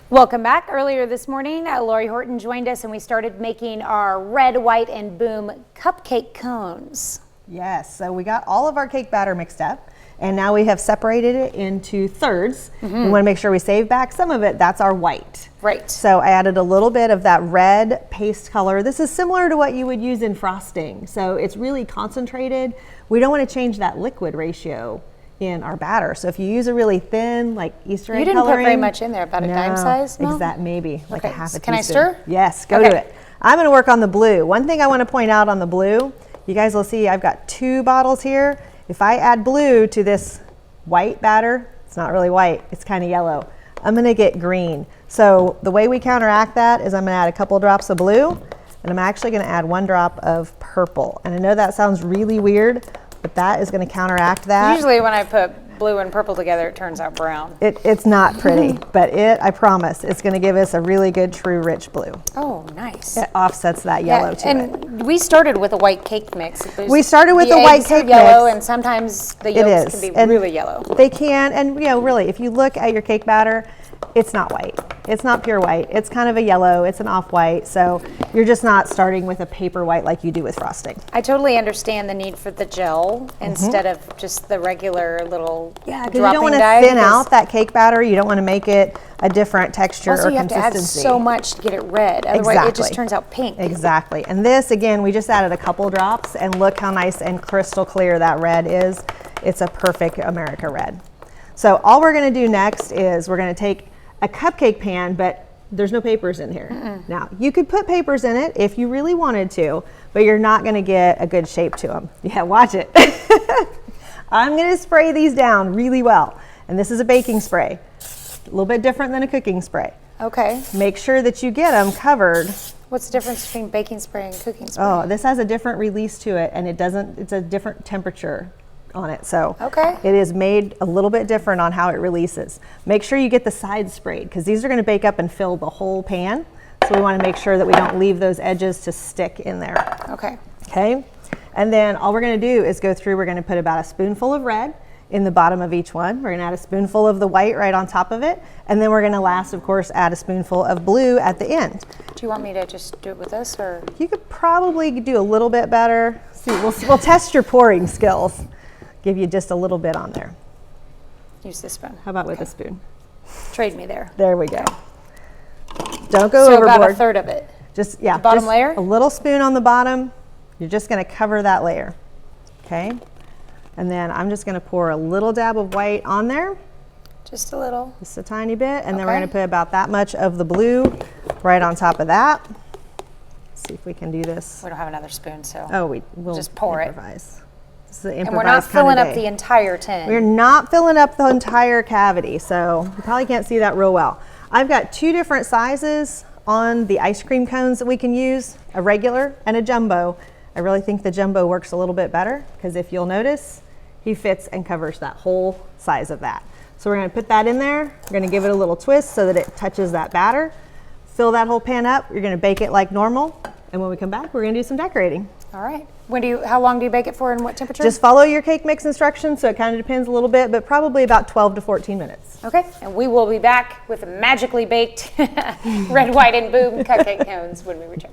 Welcome back. Earlier this morning, Lori Horton joined us and we started making our red, white, and boom cupcake cones. Yes, so we got all of our cake batter mixed up and now we have separated it into thirds. We want to make sure we save back some of it. That's our white. Right. So I added a little bit of that red paste color. This is similar to what you would use in frosting. So it's really concentrated. We don't want to change that liquid ratio in our batter. So if you use a really thin, like Easter egg You didn't coloring, put very much in there, about a dime size? No? Exactly, maybe like a half a teaspoon. Can I stir? Yes, go to it. I'm going to work on the blue. One thing I want to point out on the blue, you guys will see I've got 2 bottles here. If I add blue to this white batter, it's not really white, it's kind of yellow. I'm going to get green. So the way we counteract that is I'm going to add a couple drops of blue and I'm actually going to add 1 drop of purple. And I know that sounds really weird, but that is going to counteract that. Usually when I put blue and purple together, it turns out brown. It's not pretty, but I promise, it's going to give us a really good, true, rich blue. Oh, nice. It offsets that yellow to it. And we started with a white cake mix. We started with a white cake mix. Yellow, and sometimes the yolks can be really yellow. They can, and really, if you look at your cake batter, it's not white. It's not pure white. It's kind of a yellow. It's an off-white. So you're just not starting with a paper white like you do with frosting. I totally understand the need for the gel instead of just the regular little because you don't want to thin out that cake batter. You don't want to make it a different texture or consistency. Also, you have to add so much to get it red. Otherwise, it just turns out pink. Exactly. And this, again, we just added a couple drops, and look how nice and crystal clear that red is. It's a perfect America red. So all we're going to do next is we're going to take a cupcake pan, but there's no papers in here. Now, you could put papers in it if you really wanted to, but you're not going to get a good shape to them. Yeah, watch it. I'm going to spray these down really well. And this is a baking spray. A little bit different than a cooking spray. Okay. Make sure that you get them covered. What's the difference between baking spray and cooking spray? Oh, this has a different release to it, and it's a different temperature on it. So it is made a little bit different on how it releases. Make sure you get the sides sprayed because these are going to bake up and fill the whole pan. So we want to make sure that we don't leave those edges to stick in there. Okay. And then all we're going to do is go through, we're going to put about a spoonful of red in the bottom of each one. We're going to add a spoonful of the white right on top of it. And then we're going to last, of course, add a spoonful of blue at the end. Do you want me to just do it with this, or? You could probably do a little bit better. See, we'll test your pouring skills. Give you just a little bit on there. Use this spoon. How about with a spoon? Trade me there. There we go. Don't go overboard. So about a third of it. Just, yeah. The bottom layer? A little spoon on the bottom. You're just going to cover that layer. Okay. And then I'm just going to pour a little dab of white on there. Just a little. Just a tiny bit. And then we're going to put about that much of the blue right on top of that. Let's see if we can do this. We don't have another spoon, so we'll just pour improvise. And we're not filling up the entire tin. We're not filling up the entire cavity, so you probably can't see that real well. I've got 2 different sizes on the ice cream cones that we can use, a regular and a jumbo. I really think the jumbo works a little bit better because if you'll notice, he fits and covers that whole size of that. So we're going to put that in there. We're going to give it a little twist so that it touches that batter. Fill that whole pan up. You're going to bake it like normal. And when we come back, we're going to do some decorating. All right. How long do you bake it for and what temperature? Just follow your cake mix instructions, so it kind of depends a little bit, but probably about 12 to 14 minutes. Okay, and we will be back with magically baked red, white, and boom cupcake cones when we return.